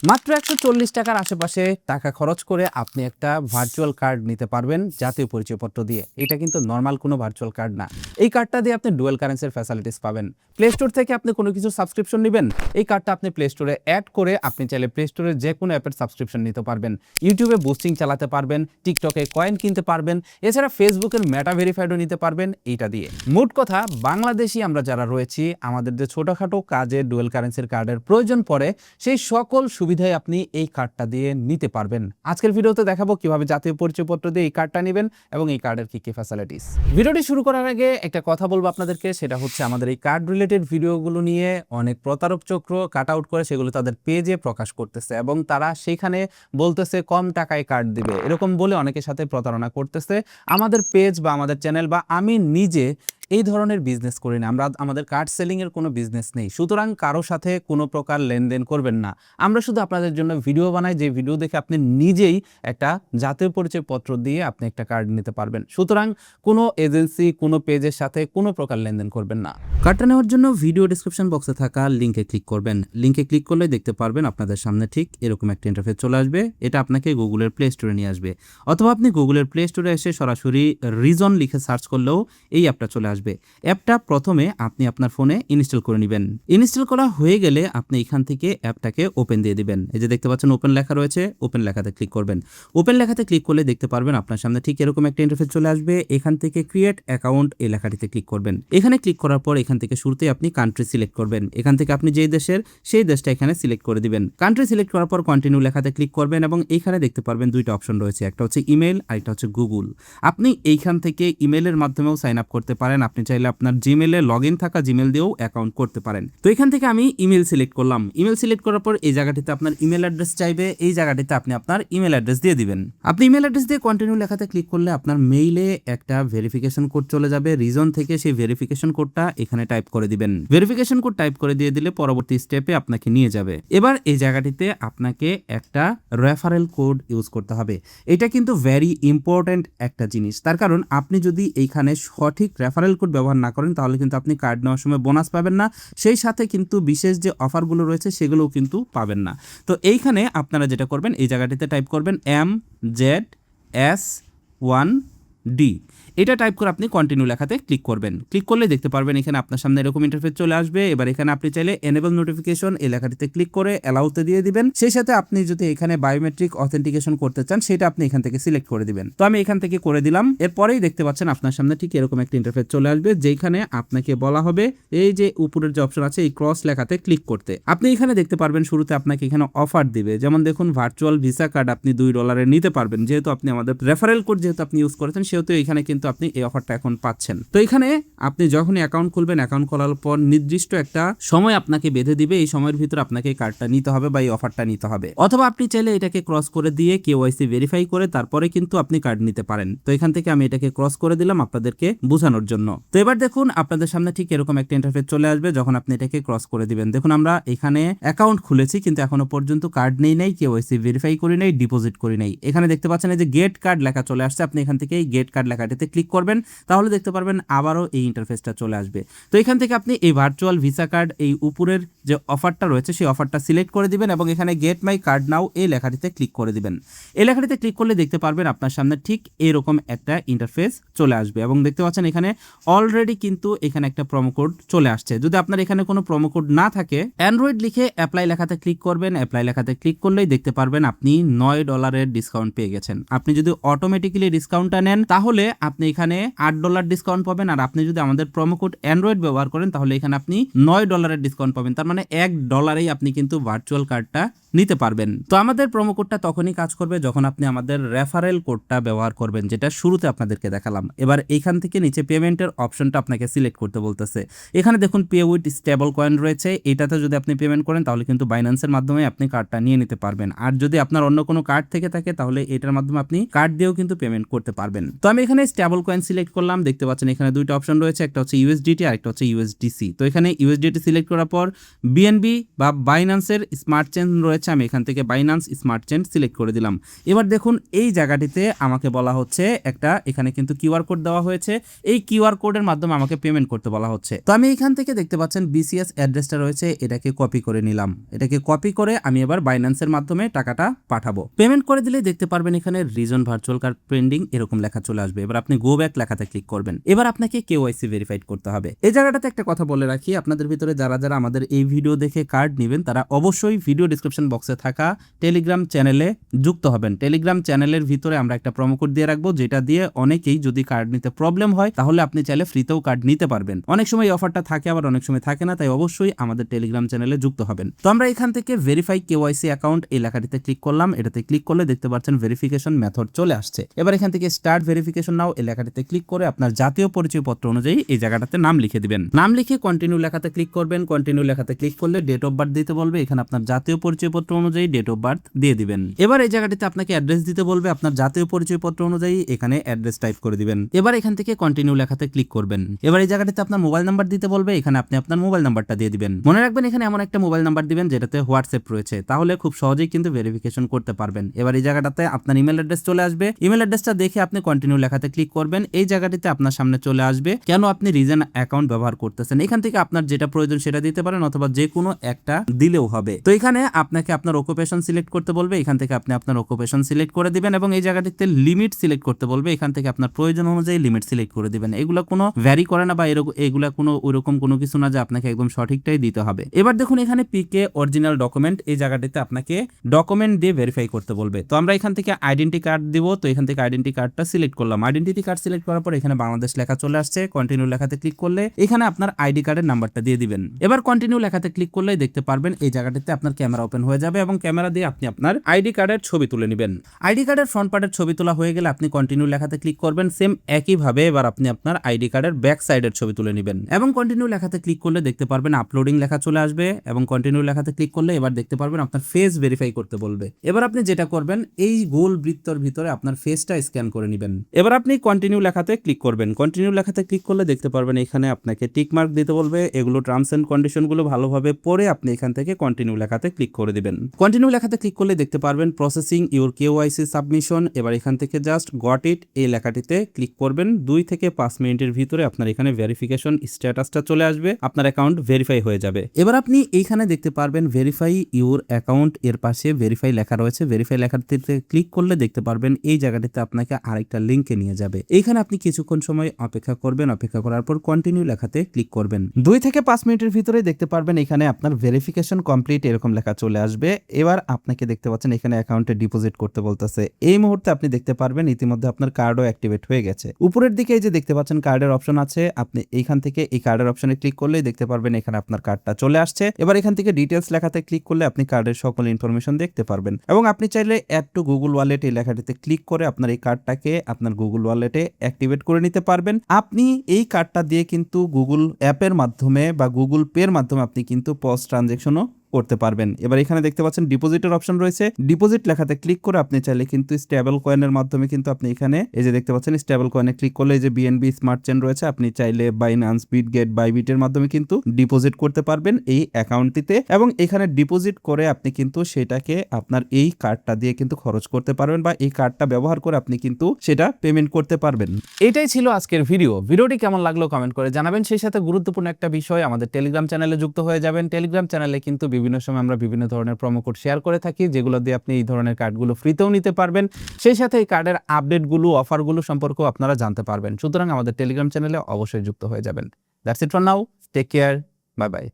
মাত্র ১৪০ টাকার আশেপাশে টাকা খরচ করে আপনি একটা ভার্চুয়াল কার্ড নিতে পারবেন জাতীয় পরিচয়পত্র দিয়ে। এটা কিন্তু নরমাল কোনো ভার্চুয়াল কার্ড না। এই কার্ডটা দিয়ে আপনি ডুয়াল কারেন্সির ফ্যাসিলিটিস পাবেন। প্লে স্টোর থেকে আপনি কোনো কিছুর সাবস্ক্রিপশন নিবেন, এই কার্ডটা আপনি প্লে স্টোরে অ্যাড করে আপনি চাইলে প্লে স্টোরের যেকোনো অ্যাপের সাবস্ক্রিপশন নিতে পারবেন। ইউটিউবে বুস্টিং চালাতে পারবেন, টিকটকে কয়েন কিনতে পারবেন, এছাড়া ফেসবুকের মেটা ভেরিফাইডও নিতে পারবেন এইটা দিয়ে। মোট কথা, বাংলাদেশি আমরা যারা রয়েছি, আমাদের যে ছোটখাটো কাজে ডুয়াল কারেন্সির কার্ডের প্রয়োজন পড়ে, সেই সকল সুবিধাই আপনি এই কার্ডটা দিয়ে নিতে পারবেন। আজকের ভিডিওতে দেখাবো কিভাবে জাতীয় পরিচয়পত্র দিয়ে এই কার্ডটা নেবেন এবং এই কার্ডের কি কি ফ্যাসিলিটিস। ভিডিওটি শুরু করার আগে একটা কথা বলবো আপনাদেরকে, সেটা হচ্ছে আমাদের এই কার্ড রিলেটেড ভিডিওগুলো নিয়ে অনেক প্রতারক চক্র কাট আউট করে সেগুলো তাদের পেজে প্রকাশ করতেছে এবং তারা সেখানে বলতেছে কম টাকায় কার্ড দিবে, এরকম বলে অনেকের সাথে প্রতারণা করতেছে। আমাদের পেজ বা আমাদের চ্যানেল বা আমি নিজে এই ধরনের বিজনেস করি না। আমাদের কার্ড সেলিংয়ের কোনো বিজনেস নেই, সুতরাং কারো সাথে কোনো প্রকার লেনদেন করবেন না। আমরা শুধু আপনাদের জন্য ভিডিও বানাই, যে ভিডিও দেখে আপনি নিজেই একটা জাতীয় পরিচয়পত্র দিয়ে আপনি একটা কার্ড নিতে পারবেন। সুতরাং কোনো এজেন্সি, কোনো পেজের সাথে কোনো প্রকার লেনদেন করবেন না। কার্ডটা নেওয়ার জন্য ভিডিও ডিসক্রিপশন বক্সে থাকা লিঙ্কে ক্লিক করবেন। লিঙ্কে ক্লিক করলে দেখতে পারবেন আপনাদের সামনে ঠিক এরকম একটা ইন্টারফেস চলে আসবে। এটা আপনাকে গুগলের প্লে স্টোরে নিয়ে আসবে, অথবা আপনি গুগলের প্লে স্টোরে এসে সরাসরি রিজন লিখে সার্চ করলেও এই অ্যাপটা চলে আসবে। অ্যাপটা প্রথমে আপনি আপনার ফোনে ইনস্টল করে নেবেন। ইনস্টল করা হয়ে গেলে আপনি এখান থেকে অ্যাপটাকে ওপেন দিয়ে দিবেন। এই যে দেখতে পাচ্ছেন ওপেন লেখা রয়েছে, ওপেন লেখাতে ক্লিক করবেন। ওপেন লেখাতে ক্লিক করলে দেখতে পারবেন আপনার সামনে ঠিক এরকম একটা ইন্টারফেস চলে আসবে। এখান থেকে ক্রিয়েট অ্যাকাউন্ট এই লেখাটিতে ক্লিক করবেন। এখানে ক্লিক করার পর এখান থেকে শুরুতেই আপনি কান্ট্রি সিলেক্ট করবেন। এখান থেকে আপনি যেই দেশের, সেই দেশটা এখানে সিলেক্ট করে দিবেন। কান্ট্রি সিলেক্ট করার পর কন্টিনিউ লেখাতে ক্লিক করবেন এবং এইখানে দেখতে পারবেন দুইটা অপশন রয়েছে, একটা হচ্ছে ইমেল আর একটা হচ্ছে গুগল। আপনি এইখান থেকে ইমেলের মাধ্যমেও সাইন আপ করতে পারেন। আপনি চাইলে আপনার জিমেলে লগ ইন থাকা জিমেল দিয়েও অ্যাকাউন্ট করতে পারেন। তো এখান থেকে আমি ইমেল সিলেক্ট করলাম। ইমেল সিলেক্ট করার পর এই জায়গাটিতে আপনার ইমেল অ্যাড্রেস চাইবে, এই জায়গাটিতে আপনি আপনার ইমেল অ্যাড্রেস দিয়ে দিবেন। আপনি ইমেল অ্যাড্রেস দিয়ে কন্টিনিউ লেখাতে ক্লিক করলে আপনার মেইলে একটা ভেরিফিকেশন কোড চলে যাবে। রিজন থেকে সেই ভেরিফিকেশন কোডটা এখানে টাইপ করে দিবেন। ভেরিফিকেশন কোড টাইপ করে দিয়ে দিলে পরবর্তী স্টেপে আপনাকে নিয়ে যাবে। এবার এই জায়গাটিতে আপনাকে একটা রেফারেল কোড ইউজ করতে হবে। এটা কিন্তু ভেরি ইম্পর্টেন্ট একটা জিনিস, তার কারণ আপনি যদি এইখানে সঠিক রেফারেল কোড ব্যবহার না করেন তাহলে কিন্তু আপনি কার্ড নেওয়ার সময় বোনাস পাবেন না, সেই সাথে কিন্তু বিশেষ যে অফারগুলো রয়েছে সেগুলোও কিন্তু পাবেন না। তো এইখানে আপনারা যেটা করবেন, এই জায়গাটিতে টাইপ করবেন MZS1D। এটা টাইপ করে আপনি কন্টিনিউ লেখাতে ক্লিক করবেন। ক্লিক করলে দেখতে পারবেন এখানে আপনার সামনে এরকম ইন্টারফেস চলে আসবে। এবার এখানে আপনি চাইলে এনেবল নোটিফিকেশন এই লেখাটিতে ক্লিক করে অ্যালাউতে দিয়ে দিবেন। সেই সাথে আপনি যদি এখানে বায়োমেট্রিক অথেন্টিকেশন করতে চান সেটা আপনি এখান থেকে সিলেক্ট করে দিবেন। তো আমি এখান থেকে করে দিলাম। এরপরেই দেখতে পাচ্ছেন আপনার সামনে ঠিক এরকম একটা ইন্টারফেস চলে আসবে, যেখানে আপনাকে বলা হবে এই যে উপরের যে অপশন আছে এই ক্রস লেখাতে ক্লিক করতে। আপনি এখানে দেখতে পারবেন শুরুতে আপনাকে এখানে অফার দিবে, যেমন দেখুন ভার্চুয়াল ভিসা কার্ড আপনি $2 নিতে পারবেন। যেহেতু আপনি আমাদের রেফারেল কোড যেহেতু আপনি ইউজ করেছেন, সেহেতু এখানে কিন্তু আপনি এই অফারটা এখন পাচ্ছেন। তো এখানে আপনি যখনই অ্যাকাউন্ট খুলবেন, অ্যাকাউন্ট খোলার পর নির্দিষ্ট একটা সময় আপনাকে বেঁধে দিবে, এই সময়ের ভিতরে আপনাকে কার্ডটা নিতে হবে বা এই অফারটা নিতে হবে। অথবা আপনি চাইলে এটাকে ক্রস করে দিয়ে কেওয়াইসি ভেরিফাই করে তারপরে কিন্তু আপনি কার্ড নিতে পারেন। তো এখান থেকে আমি এটাকে ক্রস করে দিলাম আপনাদেরকে বোঝানোর জন্য। তো এবার দেখুন আপনাদের সামনে ঠিক এরকম একটা ইন্টারফেস চলে আসবে যখন আপনি এটাকে ক্রস করে দিবেন। দেখুন আমরা এখানে অ্যাকাউন্ট খুলেছি কিন্তু এখনো পর্যন্ত কার্ড নেই নাই, কেওয়াইসি ভেরিফাই করি নাই, ডিপোজিট করি নাই। এখানে দেখতে পাচ্ছেন এই যে গেট কার্ড লেখা চলে আসছে, আপনি এখান থেকে এই গেট কার্ড লেখাটিতে ক্লিক করবেন, তাহলে দেখতে পারবেন আবারও এই ইন্টারফেসটা চলে আসবে। তো এখান থেকে আপনি এই ভার্চুয়াল ভিসা কার্ড এই উপরের যে অফারটা রয়েছে সেই অফারটা সিলেক্ট করে দিবেন এবং এখানে গেট মাই কার্ড নাও এই লেখাটিতে ক্লিক করে দিবেন। এই লেখাটিতে ক্লিক করলে দেখতে পারবেন আপনার সামনে ঠিক এরকম একটা ইন্টারফেস চলে আসবে এবং দেখতে পাচ্ছেন এখানে অলরেডি কিন্তু এখানে একটা প্রোমো কোড চলে আসছে। যদি আপনার এখানে কোনো প্রোমো কোড না থাকে, অ্যান্ড্রয়েড লিখে অ্যাপ্লাই লেখাতে ক্লিক করবেন। অ্যাপ্লাই লেখাতে ক্লিক করলেই দেখতে পারবেন আপনি $9 ডিসকাউন্ট পেয়ে গেছেন। আপনি যদি অটোমেটিক্যালি ডিসকাউন্টটা নেন তাহলে আপনি এখানে $8 ডিসকাউন্ট পাবেন, আর আপনি যদি আমাদের প্রোমো কোড অ্যান্ড্রয়েড ব্যবহার করেন তাহলে এখানে আপনি $9 ডিসকাউন্ট পাবেন। তার মানে $1 আপনি কিন্তু ভার্চুয়াল কার্ডটা নিতে পারবেন। তো আমাদের প্রোমো কোডটা তখনই কাজ করবে যখন আপনি আমাদের রেফারেল কোডটা ব্যবহার করবেন, যেটা শুরুতে আপনাদেরকে দেখালাম। এবার এইখান থেকে নিচে পেমেন্টের অপশনটা আপনাকে সিলেক্ট করতে বলতেছে। এখানে দেখুন পে উইথ স্টেবল কয়েন রয়েছে, এটাতে যদি আপনি পেমেন্ট করেন তাহলে কিন্তু বাইন্যান্সের মাধ্যমে আপনি কার্ডটা নিয়ে নিতে পারবেন। আর যদি আপনার অন্য কোনো কার্ড থেকে থাকে তাহলে এটার মাধ্যমে আপনি কার্ড দিয়েও কিন্তু পেমেন্ট করতে পারবেন। তো আমি এখানে স্টেবল স্টেবল কয়েন সিলেক্ট করলাম, দেখতে পাচ্ছেন এখানে দুইটা অপশন রয়েছে, একটা হচ্ছে ইউএসডিটি আর একটা হচ্ছে ইউএসডিসি। তো এখানে ইউএসডিটি সিলেক্ট করার পর বিএনবি বা বাইন্যান্সের স্মার্ট চেইন রয়েছে, আমি এখান থেকে বাইন্যান্স স্মার্ট চেইন সিলেক্ট করে দিলাম। এবার দেখুন এই জায়গাটিতে আমাকে বলা হচ্ছে একটা এখানে কিন্তু কিউআর কোড দেওয়া হয়েছে, এই কিউআর কোডের মাধ্যমে আমাকে পেমেন্ট করতে বলা হচ্ছে। তো আমি এখান থেকে দেখতে পাচ্ছেন বিসিএস অ্যাড্রেসটা রয়েছে, এটাকে কপি করে নিলাম। এটাকে কপি করে আমি এবার বাইন্যান্সের মাধ্যমে টাকাটা পাঠাবো। পেমেন্ট করে দিলে দেখতে পারবেন এখানে রিজন ভার্চুয়াল কার্ড পেন্ডিং এরকম লেখা চলে আসবে। এবার আপনি গো ব্যাক লেখাতে ক্লিক করবেন। এবার আপনাকে কেওয়াইসি ভেরিফাইড করতে হবে। এই জায়গাটাতে একটা কথা বলে রাখি, আপনাদের ভিতরে যারা যারা আমাদের এই ভিডিও দেখে কার্ড নেবেন তারা অবশ্যই ভিডিও ডিসক্রিপশন বক্সে থাকা টেলিগ্রাম চ্যানেলে যুক্ত হবেন। টেলিগ্রাম চ্যানেলের ভিতরে আমরা একটা প্রোমো কোড দিয়ে রাখবো, যেটা দিয়ে অনেকেই যদি কার্ড নিতে প্রবলেম হয় তাহলে আপনি চাইলে ফ্রিতেও কার্ড নিতে পারবেন। অনেক সময় এই অফারটা থাকে, আবার অনেক সময় থাকে না, তাই অবশ্যই আমাদের টেলিগ্রাম চ্যানেলে যুক্ত হবেন। তো আমরা এখান থেকে ভেরিফাই কেওয়াইসি অ্যাকাউন্ট এই লেখাটিতে ক্লিক করলাম। এটাতে ক্লিক করলে দেখতে পাচ্ছেন ভেরিফিকেশন মেথড চলে আসছে। এবার এখান থেকে স্টার্ট ভেরিফিকেশন নাও এই লেখাটিতে ক্লিক করে আপনার জাতীয় পরিচয়পত্র অনুযায়ী এই জায়গাটাতে নাম লিখে দিবেন। নাম লিখে কন্টিনিউ লেখাতে ক্লিক করবেন। কন্টিনিউ লেখাতে ক্লিক করলে ডেট অফ বার্থ দিতে বলবে, এখানে আপনার জাতীয় পরিচয়পত্র অনুযায়ী ডেট অফ বার্থ দিয়ে দিবেন। এবার এই জায়গাটিতে আপনাকে অ্যাড্রেস দিতে বলবে, আপনার জাতীয় পরিচয়পত্র অনুযায়ী এখানে অ্যাড্রেস টাইপ করে দিবেন। এবার এখান থেকে কন্টিনিউ লেখাতে ক্লিক করবেন। এবার এই জায়গাটিতে আপনার মোবাইল নাম্বার দিতে বলবে, এখানে আপনি আপনার মোবাইল নাম্বারটা দিয়ে দিবেন। মনে রাখবেন এখানে এমন একটা মোবাইল নাম্বার দিবেন যেটাতে হোয়াটসঅ্যাপ রয়েছে, তাহলে খুব সহজেই কিন্তু ভেরিফিকেশন করতে পারবেন। এবার এই জায়গাটাতে আপনার ইমেল অ্যাড্রেস চলে আসবে, ইমেল অ্যাড্রেসটা দেখে আপনি কন্টিনিউ লেখাতে ক্লিক করবেন। এই জায়গাটিতে আপনার সামনে চলে আসবে কেন আপনি রিজন অ্যাকাউন্ট ব্যবহার করতেছেন। এখান থেকে আপনার যেটা প্রয়োজন সেটা দিতে পারেন, অথবা যে কোনো একটা দিলেও হবে। তো এখানে আপনাকে আপনার অকুপেশন সিলেক্ট করতে বলবে, এখান থেকে আপনি আপনার অকুপেশন সিলেক্ট করে দিবেন এবং এই জায়গাটিতে লিমিট সিলেক্ট করতে বলবে, এখান থেকে আপনার প্রয়োজন অনুযায়ী লিমিট সিলেক্ট করে দিবেন। এগুলো কোনো ভ্যারি করে না বা এগুলা কোনো ওইরকম কোনো কিছু না যে আপনাকে একদম সঠিকটাই দিতে হবে। এবার দেখুন এখানে পিকে অরিজিনাল ডকুমেন্ট, এই জায়গাটিতে আপনাকে ডকুমেন্ট দিয়ে ভেরিফাই করতে বলবে। তো আমরা এখান থেকে আইডেন্টি কার্ড দিব, তো এখান থেকে আইডেন্টি কার্ডটা সিলেক্ট করলাম। আইডেন্টি কার্ড সিলেক্ট করার পর এখানে বাংলাদেশ লেখা চলে আসছে। কন্টিনিউ লেখাতে ক্লিক করলে এখানে আপনার আইডি কার্ডের নাম্বারটা দিয়ে দিবেন। এবার কন্টিনিউ লেখাতে ক্লিক করলে দেখতে পারবেন এই জায়গাটিতে আপনার ক্যামেরা ওপেন হয়ে যাবে এবং ক্যামেরা দিয়ে আপনি আপনার আইডি কার্ডের ছবি তুলে নেবেন। আইডি কার্ডের ফ্রন্ট পার্টের ছবি তোলা হয়ে গেলে আপনি কন্টিনিউ লেখাতে ক্লিক করবেন। সেম একইভাবে এবার আপনি আপনার আইডি কার্ডের ব্যাক সাইডের ছবি তুলে নেবেন এবং কন্টিনিউ লেখাতে ক্লিক করলে দেখতে পারবেন আপলোডিং লেখা চলে আসবে এবং কন্টিনিউ লেখাতে ক্লিক করলে এবার দেখতে পারবেন আপনার ফেস ভেরিফাই করতে বলবে। এবার আপনি যেটা করবেন এই গোল বৃত্তর ভিতরে আপনার ফেসটা স্ক্যান করে নেবেন। এবার আপনি কন্টিনিউ লেখাতে ক্লিক করবেন। কন্টিনিউ লেখাতে ক্লিক করলে দেখতে পারবেন এখানে আপনাকে টিক মার্ক দিতে বলবে। এগুলো টার্মস এন্ড কন্ডিশন গুলো ভালোভাবে পড়ে আপনি এখান থেকে কন্টিনিউ লেখাতে ক্লিক করে দিবেন। কন্টিনিউ লেখাতে ক্লিক করলে দেখতে পারবেন প্রসেসিং ইউর কেওয়াইসি সাবমিশন। এবার এখান থেকে জাস্ট গট ইট এই লেখাটিতে ক্লিক করবেন। 2 থেকে 5 মিনিটের ভিতরে আপনার এখানে ভেরিফিকেশন স্ট্যাটাসটা চলে আসবে, আপনার অ্যাকাউন্ট ভেরিফাই হয়ে যাবে। এবার আপনি এইখানে দেখতে পারবেন ভেরিফাই ইউর অ্যাকাউন্ট, এর পাশে ভেরিফাই লেখা রয়েছে। ভেরিফাই লেখাটিতে ক্লিক করলে দেখতে পারবেন এই জায়গাটিতে আপনাকে আরেকটা লিঙ্কে নিয়ে যাবে। এইখানে আপনি কিছুক্ষণ সময় অপেক্ষা করবেন, অপেক্ষা করার পর কন্টিনিউ লেখাতে ক্লিক করবেন। 2 থেকে 5 মিনিটের ভিতরে দেখতে পারবেন এখানে আপনার ভেরিফিকেশন কমপ্লিট এরকম লেখা চলে আসবে। এবার আপনাকে দেখতে পাচ্ছেন এখানে অ্যাকাউন্টে ডিপোজিট করতে বলতেছে। এই মুহূর্তে আপনি দেখতে পারবেন ইতিমধ্যে আপনার কার্ডও অ্যাক্টিভেট হয়ে গেছে। উপরের দিকে এই যে দেখতে পাচ্ছেন কার্ডের অপশন আছে, আপনি এইখান থেকে এই কার্ডের অপশনে ক্লিক করলেই দেখতে পারবেন এখানে আপনার কার্ডটা চলে আসছে। এবার এখান থেকে ডিটেলস লেখাতে ক্লিক করলে আপনি কার্ডের সকল ইনফরমেশন দেখতে পারবেন এবং আপনি চাইলে অ্যাড টু গুগল ওয়ালেট এই লেখাটিতে ক্লিক করে আপনার এই কার্ডটাকে আপনার গুগল ওয়ালেটে অ্যাক্টিভেট করে নিতে পারবেন। আপনি এই কার্ডটা দিয়ে কিন্তু গুগল অ্যাপের মাধ্যমে বা গুগল পের মাধ্যমে আপনি কিন্তু পোস্ট ট্রানজ্যাকশনও করতে পারবেন। এবার এখানে দেখতে পাচ্ছেন ডিপোজিটের অপশন রয়েছে। ডিপোজিট লেখাতে ক্লিক করে আপনি চাইলে কিন্তু স্টেবল কয়েনের মাধ্যমে কিন্তু আপনি এখানে এই যে দেখতে পাচ্ছেন স্টেবল কয়েনে ক্লিক করলে এই যে বিএনবি স্মার্ট চেইন রয়েছে, আপনি চাইলে বাইন্যান্স, বিটগেট, বাইবিটের মাধ্যমে কিন্তু ডিপোজিট করতে পারবেন এই অ্যাকাউন্টটিতে এবং এখানে ডিপোজিট করে আপনি কিন্তু সেটাকে আপনার এই কার্ডটা দিয়ে কিন্তু খরচ করতে পারবেন বা এই কার্ডটা ব্যবহার করে আপনি কিন্তু সেটা পেমেন্ট করতে পারবেন। এটাই ছিল আজকের ভিডিওটি কেমন লাগলো কমেন্ট করে জানাবেন। সেই সাথে গুরুত্বপূর্ণ একটা বিষয়, আমাদের টেলিগ্রাম চ্যানেলে যুক্ত হয়ে যাবেন। টেলিগ্রাম চ্যানেলে কিন্তু বিভিন্ন সময় আমরা বিভিন্ন ধরনের প্রোমো কোড শেয়ার করে থাকি, যেগুলো দিয়ে আপনি এই ধরনের কার্ডগুলো ফ্রিতেও নিতে পারবেন। সেই সাথে এই কার্ডের আপডেটগুলো, অফারগুলো সম্পর্কেও আপনারা জানতে পারবেন। সুতরাং আমাদের টেলিগ্রাম চ্যানেলে অবশ্যই যুক্ত হয়ে যাবেন। That's it for now, take care, bye by.